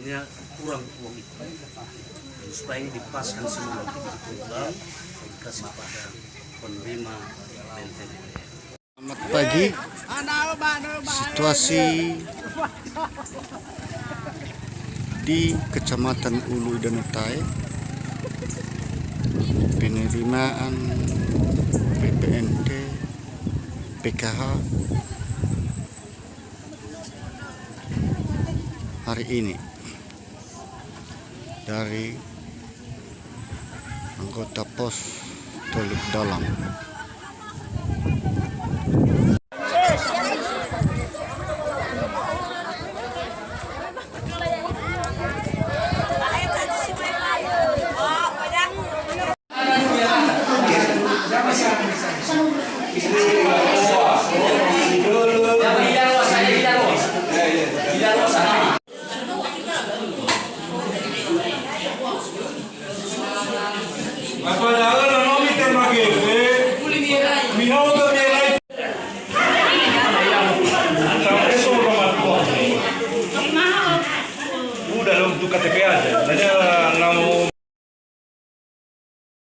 ini kurang uang itu. Supaya ini dipaskan semua program dikasih pada penerima BNPB. Selamat pagi. Situasi di Kecamatan Ulu Danutai, penerimaan PPNT PKH hari ini dari anggota pos Teluk Dalam. Udah lo untuk KTP aja, hanya